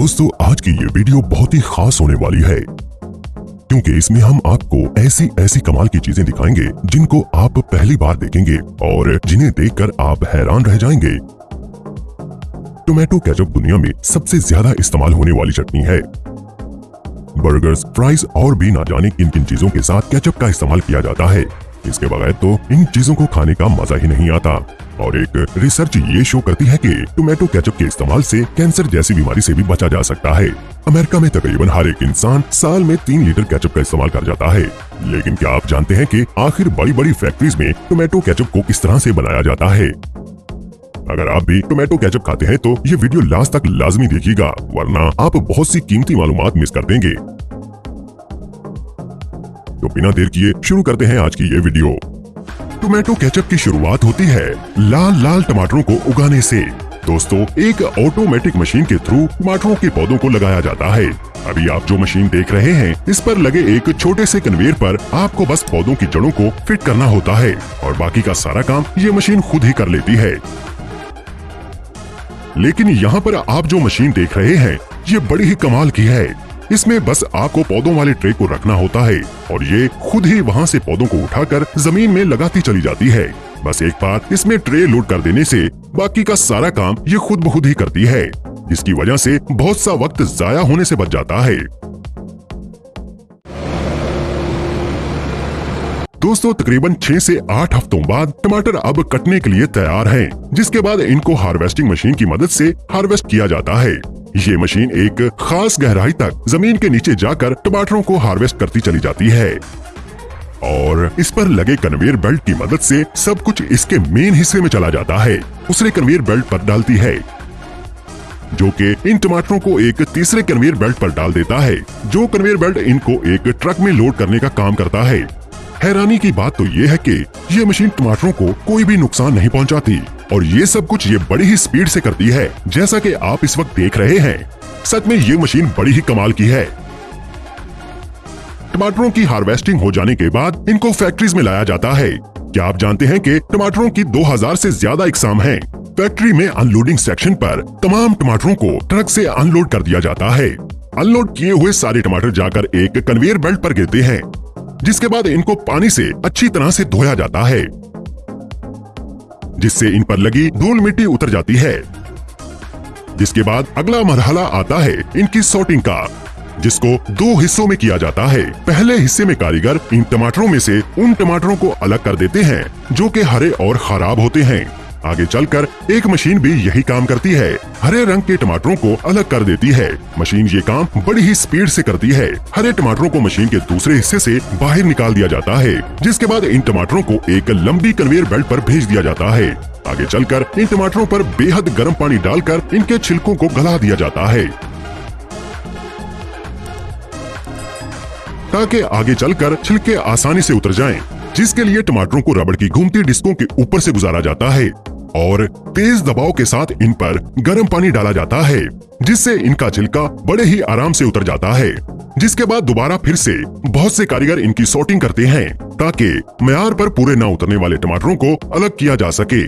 दोस्तों, आज की ये वीडियो बहुत ही खास होने वाली है क्योंकि इसमें हम आपको ऐसी ऐसी कमाल की चीजें दिखाएंगे जिनको आप पहली बार देखेंगे और जिन्हें देखकर आप हैरान रह जाएंगे। टोमेटो केचप दुनिया में सबसे ज्यादा इस्तेमाल होने वाली चटनी है। बर्गर्स, फ्राइज और भी ना जाने किन किन चीजों के साथ केचप का इस्तेमाल किया जाता है। इसके बगैर तो इन चीजों को खाने का मजा ही नहीं आता। और एक रिसर्च ये शो करती है कि टोमेटो केचप के इस्तेमाल से कैंसर जैसी बीमारी से भी बचा जा सकता है। अमेरिका में तकरीबन हर एक इंसान साल में 3 लीटर केचप का इस्तेमाल कर जाता है। लेकिन क्या आप जानते हैं कि आखिर बड़ी बड़ी फैक्ट्रीज में टोमेटो केचप को किस तरह से बनाया जाता है? अगर आप भी टोमेटो केचप खाते हैं तो ये वीडियो लास्ट तक लाजमी देखिएगा, वरना आप बहुत सी कीमती मालूमात मिस कर देंगे। तो बिना देर किए शुरू करते हैं आज की ये वीडियो। टोमेटो केचप की शुरुआत होती है लाल लाल टमाटरों को उगाने से। दोस्तों, एक ऑटोमेटिक मशीन के थ्रू टमाटरों के पौधों को लगाया जाता है। अभी आप जो मशीन देख रहे हैं, इस पर लगे एक छोटे से कन्वेयर पर आपको बस पौधों की जड़ों को फिट करना होता है और बाकी का सारा काम ये मशीन खुद ही कर लेती है। लेकिन यहाँ पर आप जो मशीन देख रहे हैं, ये बड़ी ही कमाल की है। इसमें बस आपको पौधों वाले ट्रे को रखना होता है और ये खुद ही वहाँ से पौधों को उठाकर जमीन में लगाती चली जाती है। बस एक बार इसमें ट्रे लोड कर देने से बाकी का सारा काम ये खुद ब खुद ही करती है, जिसकी वजह से बहुत सा वक्त जाया होने से बच जाता है। दोस्तों, तकरीबन 6 से 8 हफ्तों बाद टमाटर अब कटने के लिए तैयार हैं, जिसके बाद इनको हार्वेस्टिंग मशीन की मदद से हार्वेस्ट किया जाता है। ये मशीन एक खास गहराई तक जमीन के नीचे जाकर टमाटरों को हार्वेस्ट करती चली जाती है और इस पर लगे कन्वेयर बेल्ट की मदद से सब कुछ इसके मेन हिस्से में चला जाता है। दूसरे कन्वेयर बेल्ट पर डालती है, जो कि इन टमाटरों को एक तीसरे कन्वेयर बेल्ट पर डाल देता है। जो कन्वेयर बेल्ट इनको एक ट्रक में लोड करने का काम करता है। हैरानी की बात तो ये है कि ये मशीन टमाटरों को कोई भी नुकसान नहीं पहुंचाती और ये सब कुछ ये बड़ी ही स्पीड से करती है, जैसा कि आप इस वक्त देख रहे हैं। सच में ये मशीन बड़ी ही कमाल की है। टमाटरों की हार्वेस्टिंग हो जाने के बाद इनको फैक्ट्रीज में लाया जाता है। क्या आप जानते हैं कि टमाटरों की 2000 से ज्यादा इकसाम हैं। फैक्ट्री में अनलोडिंग सेक्शन पर तमाम टमाटरों को ट्रक से अनलोड कर दिया जाता है। अनलोड किए हुए सारे टमाटर जाकर एक कन्वेयर बेल्ट पर गिरते हैं, जिसके बाद इनको पानी से अच्छी तरह से धोया जाता है, जिससे इन पर लगी धूल मिट्टी उतर जाती है। जिसके बाद अगला मरहला आता है इनकी सॉर्टिंग का, जिसको 2 हिस्सों में किया जाता है। पहले हिस्से में कारीगर इन टमाटरों में से उन टमाटरों को अलग कर देते हैं जो कि हरे और खराब होते हैं। आगे चलकर एक मशीन भी यही काम करती है, हरे रंग के टमाटरों को अलग कर देती है। मशीन ये काम बड़ी ही स्पीड से करती है। हरे टमाटरों को मशीन के दूसरे हिस्से से बाहर निकाल दिया जाता है, जिसके बाद इन टमाटरों को एक लंबी कन्वेयर बेल्ट पर भेज दिया जाता है। आगे चलकर इन टमाटरों पर बेहद गर्म पानी डालकर इनके छिलकों को गला दिया जाता है, ताकि आगे चलकर छिलके आसानी से उतर जाएं, जिसके लिए टमाटरों को रबड़ की घूमती डिस्कों के ऊपर से गुजारा जाता है और तेज दबाव के साथ इन पर गर्म पानी डाला जाता है, जिससे इनका छिलका बड़े ही आराम से उतर जाता है। जिसके बाद दोबारा फिर से बहुत से कारीगर इनकी सॉर्टिंग करते हैं, ताकि मयार पर पूरे न उतरने वाले टमाटरों को अलग किया जा सके।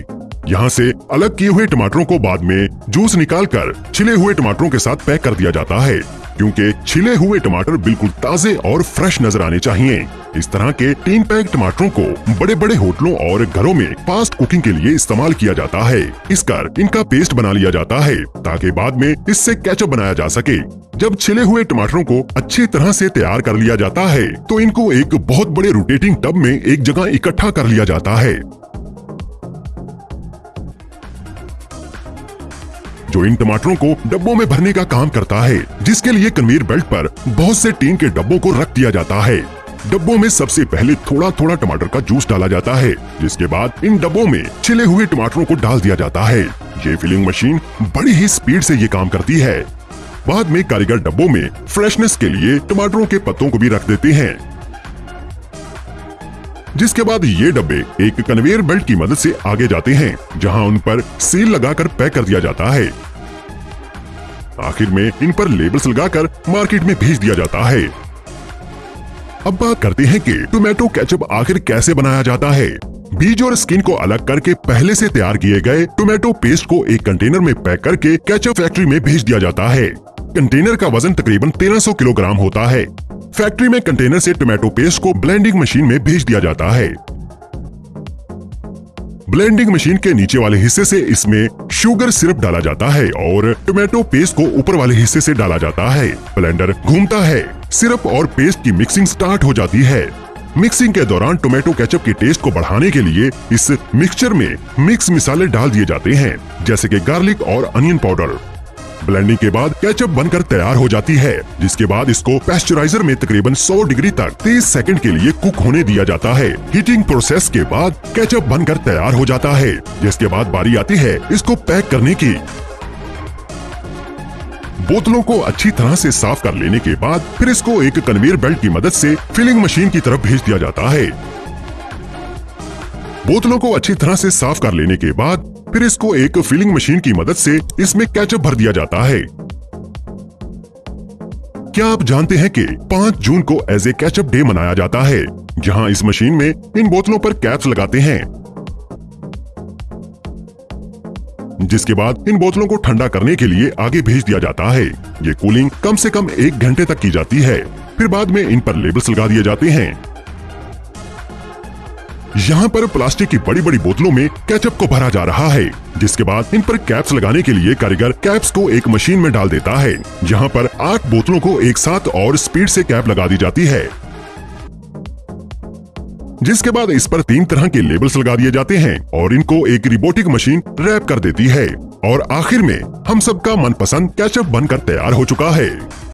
यहाँ से अलग किए हुए टमाटरों को बाद में जूस निकालकर छिले हुए टमाटरों के साथ पैक कर दिया जाता है, क्योंकि छिले हुए टमाटर बिल्कुल ताजे और फ्रेश नजर आने चाहिए। इस तरह के 3 पैक टमाटरों को बड़े बड़े होटलों और घरों में फास्ट कुकिंग के लिए इस्तेमाल किया जाता है। इस कर इनका पेस्ट बना लिया जाता है, ताकि बाद में इससे केचप बनाया जा सके। जब छिले हुए टमाटरों को अच्छी तरह से तैयार कर लिया जाता है, तो इनको एक बहुत बड़े रोटेटिंग टब में एक जगह इकट्ठा कर लिया जाता है, जो इन टमाटरों को डब्बों में भरने का काम करता है, जिसके लिए कन्वेयर बेल्ट पर बहुत से टीन के डब्बों को रख दिया जाता है। डब्बों में सबसे पहले थोड़ा थोड़ा टमाटर का जूस डाला जाता है, जिसके बाद इन डब्बों में छिले हुए टमाटरों को डाल दिया जाता है। ये फिलिंग मशीन बड़ी ही स्पीड से ये काम करती है। बाद में कारीगर डब्बों में फ्रेशनेस के लिए टमाटरों के पत्तों को भी रख देते हैं, जिसके बाद ये डब्बे एक कन्वेयर बेल्ट की मदद से आगे जाते हैं, जहां उन पर सील लगाकर पैक कर दिया जाता है। आखिर में इन पर लेबल्स लगाकर मार्केट में भेज दिया जाता है। अब बात करते हैं कि टोमेटो केचप आखिर कैसे बनाया जाता है। बीज और स्किन को अलग करके पहले से तैयार किए गए टोमेटो पेस्ट को एक कंटेनर में पैक करके केचप फैक्ट्री में भेज दिया जाता है। कंटेनर का वजन तकरीबन 1300 किलोग्राम होता है। फैक्ट्री में कंटेनर से टोमेटो पेस्ट को ब्लेंडिंग मशीन में भेज दिया जाता है। ब्लेंडिंग मशीन के नीचे वाले हिस्से से इसमें शुगर सिरप डाला जाता है और टोमेटो पेस्ट को ऊपर वाले हिस्से से डाला जाता है। ब्लेंडर घूमता है, सिरप और पेस्ट की मिक्सिंग स्टार्ट हो जाती है। मिक्सिंग के दौरान टोमेटो केचप के टेस्ट को बढ़ाने के लिए इस मिक्सचर में मिक्स मसाले डाल दिए जाते हैं, जैसे कि गार्लिक और अनियन पाउडर। ब्लेंडिंग के बाद केचप बनकर तैयार हो जाती है, जिसके बाद इसको पैस्चराइजर में तकरीबन 100 डिग्री तक 30 सेकंड के लिए कुक होने दिया जाता है। हीटिंग प्रोसेस के बाद केचप बनकर तैयार हो जाता है, जिसके बाद बारी आती है इसको पैक करने की। बोतलों को अच्छी तरह से साफ कर लेने के बाद फिर इसको एक कन्वेयर बेल्ट की मदद से फिलिंग मशीन की तरफ भेज दिया जाता है। बोतलों को अच्छी तरह से साफ कर लेने के बाद फिर इसको एक फिलिंग मशीन की मदद से इसमें केचप भर दिया जाता है। क्या आप जानते हैं कि 5 जून को एज ए केचप डे मनाया जाता है, जहां इस मशीन में इन बोतलों पर कैप्स लगाते हैं, जिसके बाद इन बोतलों को ठंडा करने के लिए आगे भेज दिया जाता है। ये कूलिंग कम से कम 1 घंटे तक की जाती है। फिर बाद में इन पर लेबल्स लगा दिए जाते हैं। यहाँ पर प्लास्टिक की बड़ी बड़ी बोतलों में केचप को भरा जा रहा है, जिसके बाद इन पर कैप्स लगाने के लिए कारीगर कैप्स को एक मशीन में डाल देता है, जहाँ पर 8 बोतलों को एक साथ और स्पीड से कैप लगा दी जाती है, जिसके बाद इस पर 3 तरह के लेबल्स लगा दिए जाते हैं और इनको एक रोबोटिक मशीन रैप कर देती है। और आखिर में हम सबका मनपसंद केचप बनकर तैयार हो चुका है।